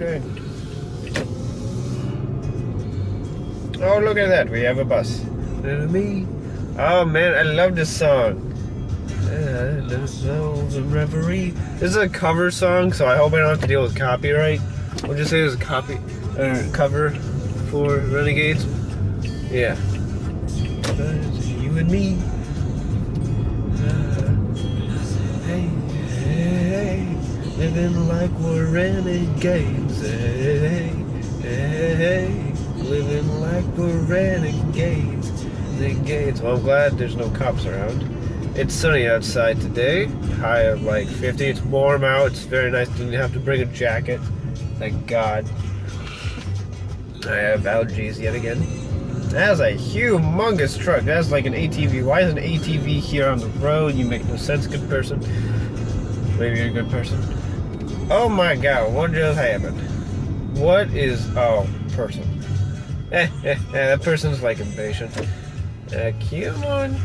Okay. Oh, look at that. We have a bus. Me. Oh, man. I love this song. Reverie. This is a cover song, so I hope I don't have to deal with copyright. We'll just say it was a cover for Renegades. Yeah. You and me. Hey, living like we're renegades. Hey, living like we're renegades. Well, I'm glad there's no cops around. It's sunny outside today. High of like 50. It's warm out. It's very nice. Didn't have to bring a jacket. Thank God. I have allergies yet again. That's a humongous truck. That's like an ATV. Why is an ATV here on the road? You make no sense, good person. Maybe you're a good person. Oh my God, what just happened? What is... Oh, person. That person's like impatient. Come on.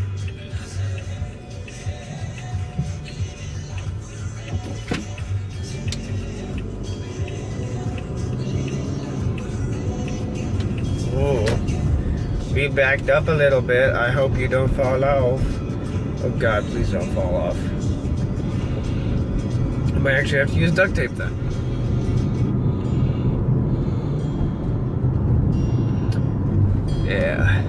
We backed up a little bit. I hope you don't fall off. Oh God, please don't fall off. I might actually have to use duct tape then. Yeah.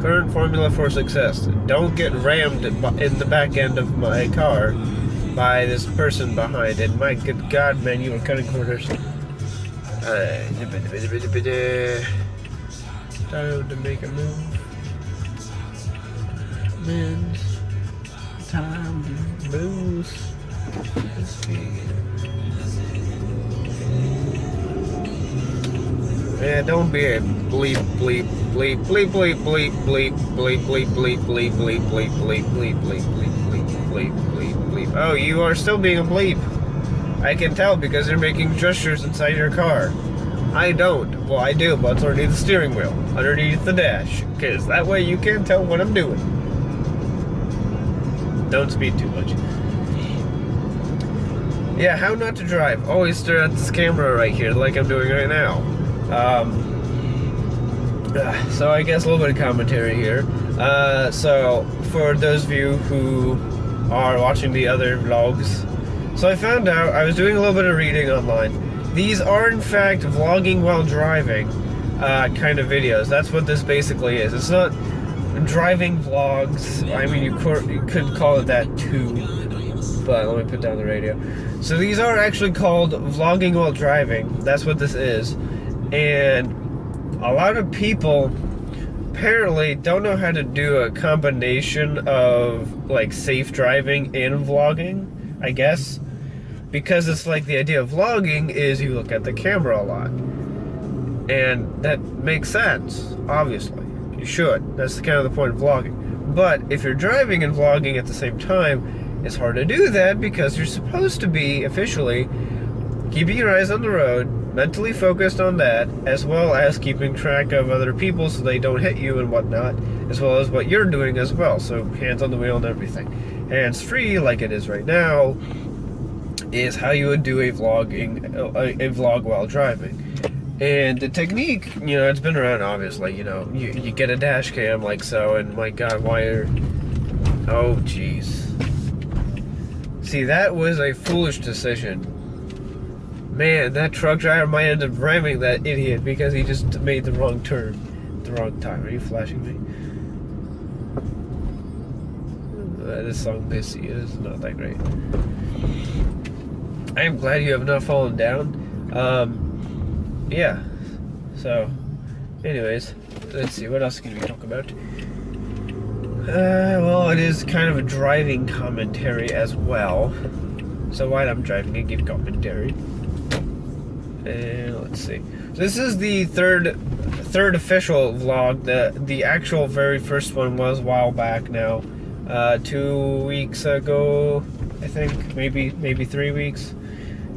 Current formula for success. Don't get rammed in the back end of my car by this person behind it. My good God, man, you were cutting corners. Time to make a move. Men's time to boost. Yeah, don't be a bleep, bleep, bleep, bleep, bleep, bleep, bleep, bleep, bleep, bleep, bleep, bleep, bleep, bleep, bleep, bleep, bleep, bleep, bleep, bleep. Oh, you are still being a bleep. I can tell because you're making gestures inside your car. I don't. Well, I do, but it's underneath the steering wheel, underneath the dash, because that way you can't tell what I'm doing. Don't speed too much. Yeah, how not to drive. Always stare at this camera right here, like I'm doing right now. So I guess a little bit of commentary here. So for those of you who are watching the other vlogs, so I found out, I was doing a little bit of reading online. These are in fact vlogging while driving kind of videos. That's what this basically is. It's not driving vlogs. I mean, you could call it that too, but let me put down the radio. So these are actually called vlogging while driving. That's what this is. And a lot of people apparently don't know how to do a combination of like safe driving and vlogging, I guess. Because it's like the idea of vlogging is you look at the camera a lot. And that makes sense, obviously. You should. That's kind of the point of vlogging. But if you're driving and vlogging at the same time, it's hard to do that because you're supposed to be officially keeping your eyes on the road, mentally focused on that, as well as keeping track of other people so they don't hit you and whatnot, as well as what you're doing as well. So hands on the wheel and everything. Hands free, like it is right now, is how you would do a vlog while driving. And the technique, you know, it's been around obviously, you know, you get a dash cam like so, and my God, why are, oh jeez. See, that was a foolish decision. Man, that truck driver might end up ramming that idiot because he just made the wrong turn at the wrong time. Are you flashing me? This song Missy is not that great. I am glad you have not fallen down. Yeah. So, anyways, let's see, what else can we talk about? Well, it is kind of a driving commentary as well. So while I'm driving, I give commentary. And let's see. So this is the third official vlog. The actual very first one was a while back now. 2 weeks ago, I think, maybe 3 weeks.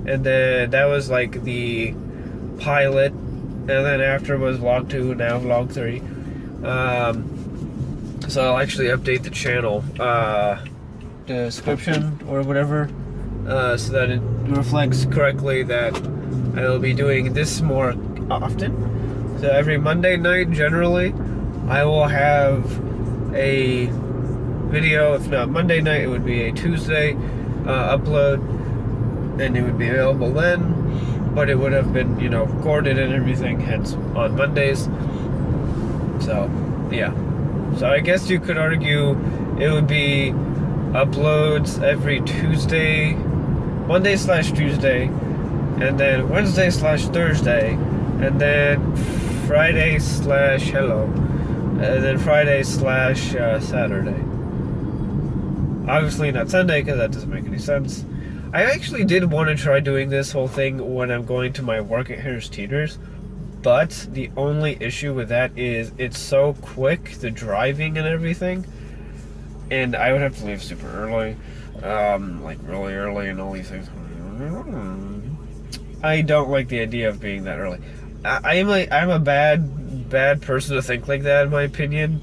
And then that was like the pilot, and then after was vlog 2, now vlog 3. So I'll actually update the channel description or whatever. so that it reflects correctly that I'll be doing this more often. So every Monday night, generally, I will have a video. If not Monday night, it would be a Tuesday upload, and it would be available then, but it would have been, you know, recorded and everything, hence on Mondays. So, yeah. So I guess you could argue it would be uploads every Tuesday, Monday/Tuesday, and then Wednesday/Thursday, and then Friday/hello, and then Friday/Saturday. Obviously not Sunday, because that doesn't make any sense. I actually did want to try doing this whole thing when I'm going to my work at Harris Teeter's, but the only issue with that is it's so quick, the driving and everything, and I would have to leave super early, like really early and all these things. I don't like the idea of being that early. I'm a bad person to think like that, in my opinion.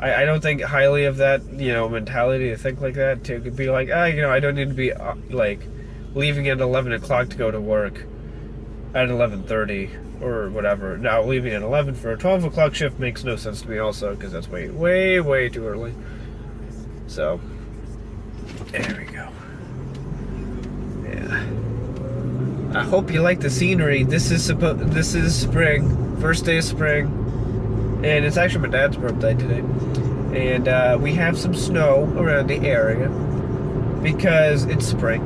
I don't think highly of that, you know, mentality to think like that, to be like, you know, I don't need to be, like, leaving at 11 o'clock to go to work at 11:30 or whatever. Now, leaving at 11 for a 12 o'clock shift makes no sense to me also, because that's way, way, way too early. So, there we go. Yeah. I hope you like the scenery. This is spring, first day of spring. And it's actually my dad's birthday today. And we have some snow around the area because it's spring.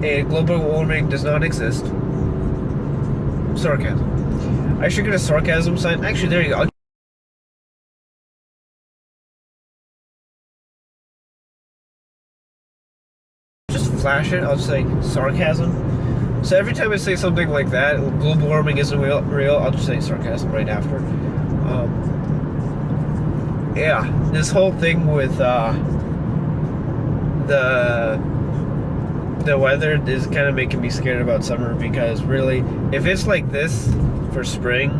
And global warming does not exist. Sarcasm. I should get a sarcasm sign. Actually, there you go. I'll just flash it. I'll just say sarcasm. So every time I say something like that, global warming isn't real, I'll just say sarcasm right after. Yeah, this whole thing with the weather is kind of making me scared about summer, because really, if it's like this for spring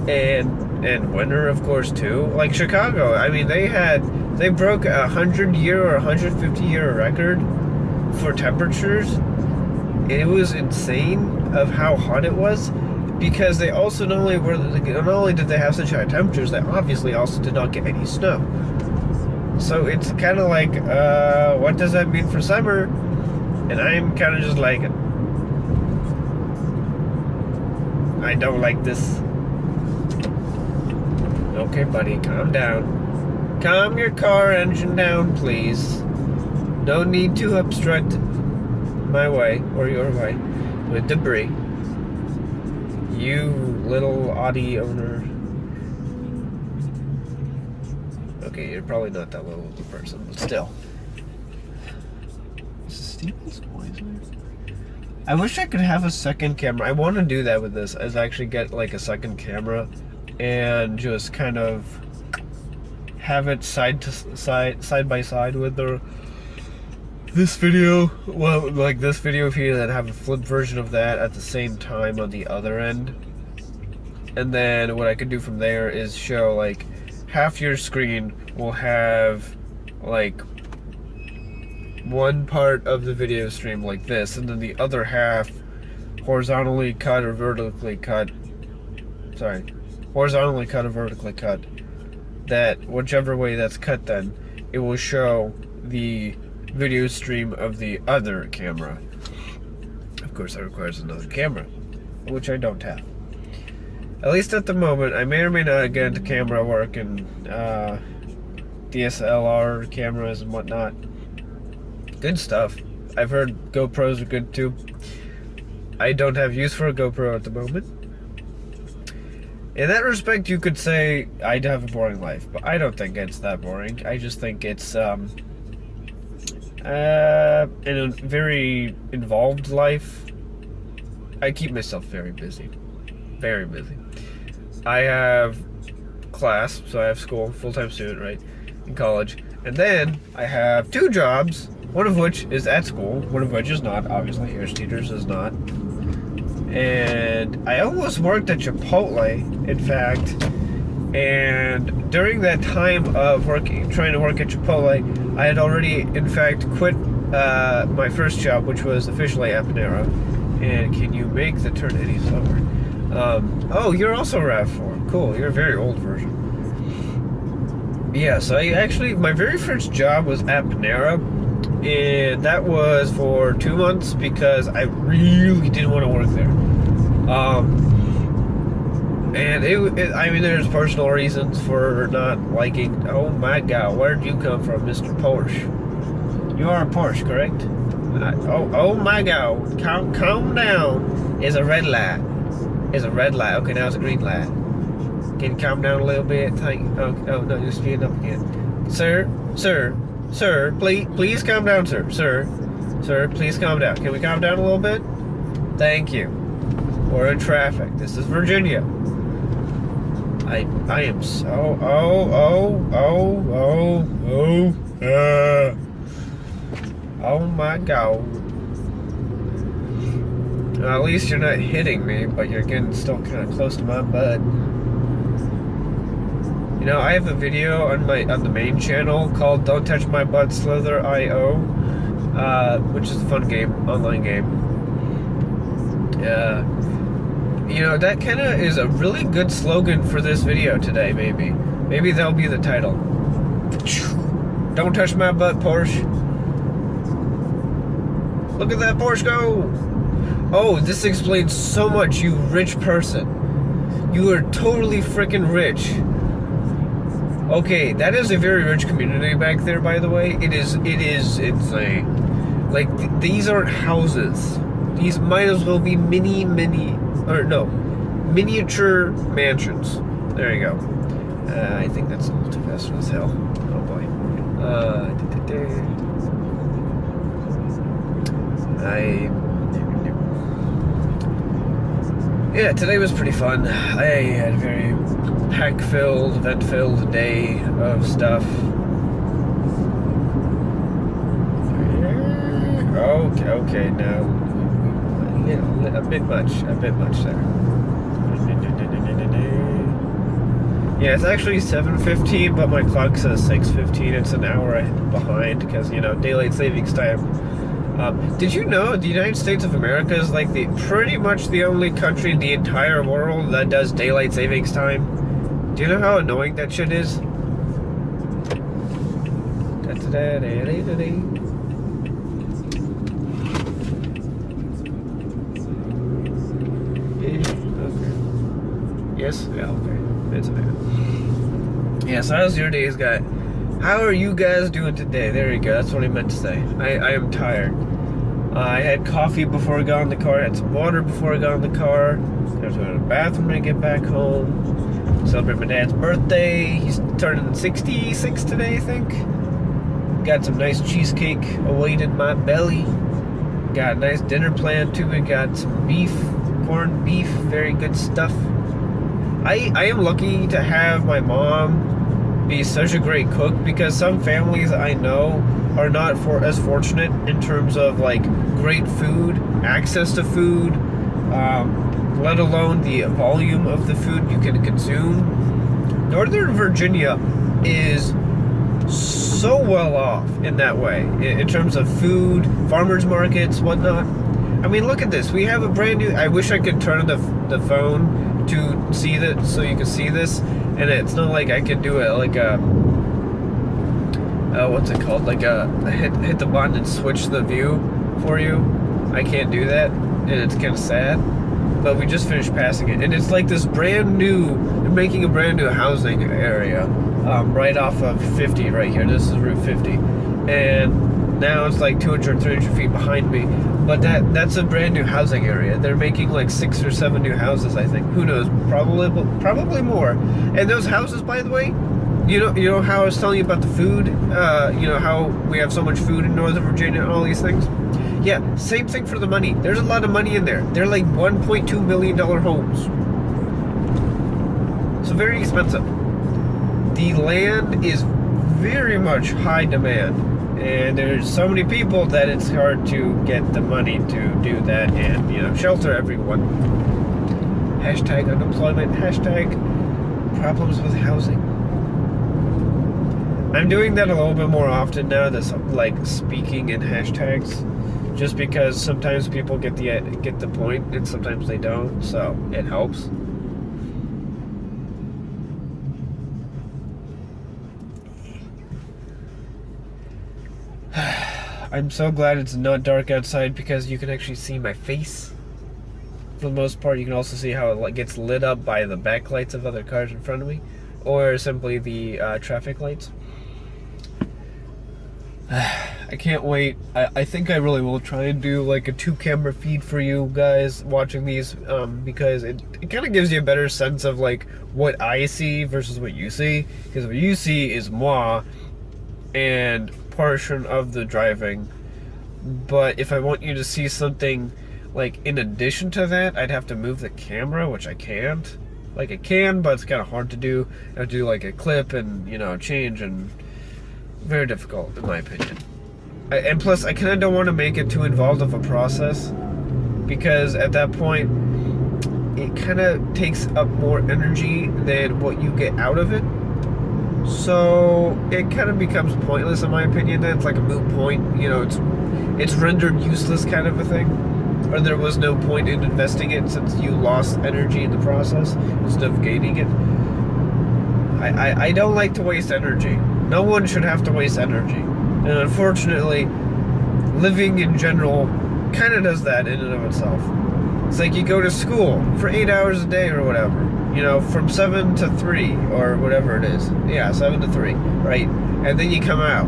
and winter, of course, too, like Chicago, I mean, they broke a 100-year or 150-year record for temperatures. It was insane of how hot it was. Because they also not only did they have such high temperatures, they obviously also did not get any snow. So it's kind of like, what does that mean for summer? And I'm kind of just like, I don't like this. Okay, buddy, calm down. Calm your car engine down, please. No need to obstruct my way or your way with debris. You little Audi owner. Okay, you're probably not that little of a person, but still. Is this Steven's voice? I wish I could have a second camera. I want to do that with this, is actually get like a second camera and just kind of have it side by side with this video. Well, like this video here, that have a flip version of that at the same time on the other end. And then what I could do from there is show, like, half your screen will have like one part of the video stream like this, and then the other half horizontally cut or vertically cut. Sorry, horizontally cut or vertically cut. That whichever way that's cut, then it will show the video stream of the other camera. Of course, that requires another camera, which I don't have. At least at the moment. I may or may not get into camera work and DSLR cameras and whatnot. Good stuff. I've heard GoPros are good too. I don't have use for a GoPro at the moment. In that respect, you could say I have a boring life, but I don't think it's that boring. I just think it's in a very involved life. I keep myself very busy. Very busy. I have class, so I have school, full-time student, right, in college. And then I have 2 jobs, one of which is at school, one of which is not. Obviously, Harris Teeter's is not. And I almost worked at Chipotle, in fact. And during that time of trying to work at Chipotle, I had already, in fact, quit my first job, which was officially at Panera. And can you make the turn any slower? Oh, you're also RAV4. Cool, you're a very old version. Yeah, so my very first job was at Panera, and that was for 2 months because I really didn't want to work there. And I mean, there's personal reasons for not liking. Oh my God, where did you come from, Mr. Porsche? You are a Porsche, correct? Oh my God, calm down. It's a red light. It's a red light. Okay, now it's a green light. Can you calm down a little bit? Oh no, you're speeding up again. Sir, please calm down, sir, please calm down. Can we calm down a little bit? Thank you. We're in traffic. This is Virginia. I am so oh my God. At least you're not hitting me, but you're getting still kind of close to my butt. You know, I have a video on the main channel called "Don't Touch My Butt Slither IO," which is a fun game, online game. You know, that kind of is a really good slogan for this video today. Maybe that'll be the title. Don't touch my butt, Porsche. Look at that Porsche go! Oh, this explains so much, you rich person. You are totally freaking rich. Okay, that is a very rich community back there, by the way. It is insane. Like, these aren't houses. These might as well be miniature mansions. There you go. I think that's a little too fast for this hill. Oh boy. Yeah, today was pretty fun. I had a very pack-filled, event-filled day of stuff. Okay, now, you know, a bit much there. Yeah, it's actually 7:15, but my clock says 6:15. It's an hour behind because, you know, daylight savings time. Did you know the United States of America is like pretty much the only country in the entire world that does daylight savings time? Do you know how annoying that shit is? Yes? Yeah, okay. It's okay. Yeah, so how's your days, guy? How are you guys doing today? There you go. That's what I meant to say. I am tired. I had coffee before I got in the car. I had some water before I got in the car. I was going to the bathroom when I get back home. Celebrate my dad's birthday. He's turning 66 today, I think. Got some nice cheesecake awaited my belly. Got a nice dinner planned too. We got some beef, corned beef, very good stuff. I am lucky to have my mom be such a great cook because some families I know are not as fortunate in terms of like great food, access to food, let alone the volume of the food you can consume. Northern Virginia is so well off in that way, in terms of food, farmers markets, whatnot. I mean, look at this. We have a brand new, I wish I could turn the phone to see that so you can see this, and it's not like I can do it like a what's it called, like a hit the button and switch the view for you. I can't do that, and it's kind of sad, but we just finished passing it, and it's like this brand new, they're making a brand new housing area right off of 50 right here. This is Route 50, and now it's like 200, 300 feet behind me, but that's a brand new housing area. They're making like 6 or 7 new houses, I think. Who knows? Probably more. And those houses, by the way, you know how I was telling you about the food? You know how we have so much food in Northern Virginia and all these things? Yeah, same thing for the money. There's a lot of money in there. They're like $1.2 million homes. So very expensive. The land is very much high demand. And there's so many people that it's hard to get the money to do that and, you know, shelter everyone. Hashtag unemployment, hashtag problems with housing. I'm doing that a little bit more often now. That's like speaking in hashtags, just because sometimes people get the point and sometimes they don't. So it helps. I'm so glad it's not dark outside because you can actually see my face. For the most part, you can also see how it gets lit up by the backlights of other cars in front of me, or simply the traffic lights. I can't wait. I think I really will try and do like a 2-camera feed for you guys watching these, because it kind of gives you a better sense of like what I see versus what you see, because what you see is moi and portion of the driving, but if I want you to see something like in addition to that, I'd have to move the camera, which I can't. Like I can, but it's kind of hard to do. I have to do like a clip and, you know, change, and very difficult in my opinion. And plus, I kind of don't want to make it too involved of a process, because at that point, it kind of takes up more energy than what you get out of it. So it kind of becomes pointless in my opinion. Then it's like a moot point. You know, it's rendered useless kind of a thing. Or there was no point in investing it since you lost energy in the process instead of gaining it. I don't like to waste energy. No one should have to waste energy. And unfortunately, living in general kind of does that in and of itself. It's like you go to school for 8 hours a day or whatever. You know, from 7 to 3 or whatever it is. Yeah, 7 to 3, right? And then you come out,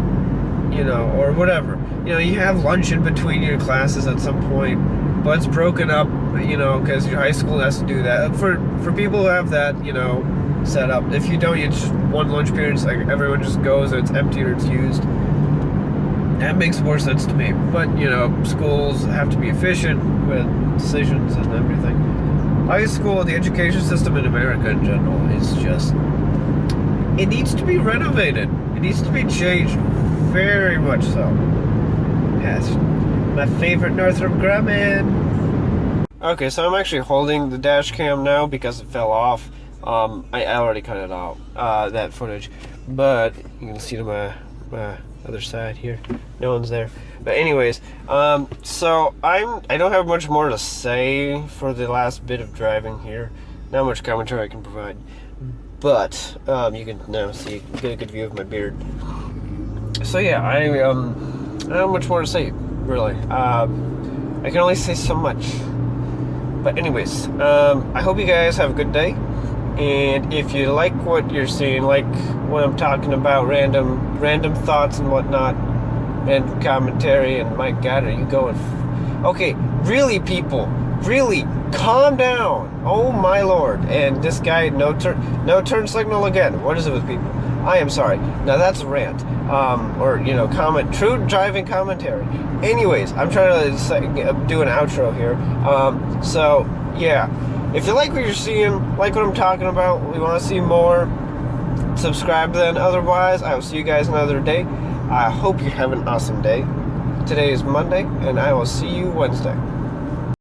you know, or whatever. You know, you have lunch in between your classes at some point, but it's broken up, you know, because your high school has to do that. For people who have that, you know, set up. If you don't, it's just one lunch period. It's like everyone just goes and it's empty or it's used. That makes more sense to me. But, you know, schools have to be efficient with decisions and everything. High school, the education system in America in general is just, it needs to be renovated. It needs to be changed, very much so. Yes, my favorite Northrop Grumman. Okay, so I'm actually holding the dash cam now because it fell off. I already cut it out, that footage, but you can see to my other side here, no one's there. But anyways, so I don't have much more to say for the last bit of driving here. Not much commentary I can provide, but you can now get a good view of my beard. So yeah, I don't have much more to say, really. I can only say so much. But anyways, I hope you guys have a good day. And if you like what you're seeing, like what I'm talking about, random thoughts and whatnot, and commentary, and my God, are you going? Okay, really, people, really, calm down. Oh my Lord! And this guy, no turn signal again. What is it with people? I am sorry. Now that's a rant, or you know, true driving commentary. Anyways, I'm trying to do an outro here. So yeah. If you like what you're seeing, like what I'm talking about, we want to see more, subscribe then. Otherwise, I will see you guys another day. I hope you have an awesome day. Today is Monday, and I will see you Wednesday.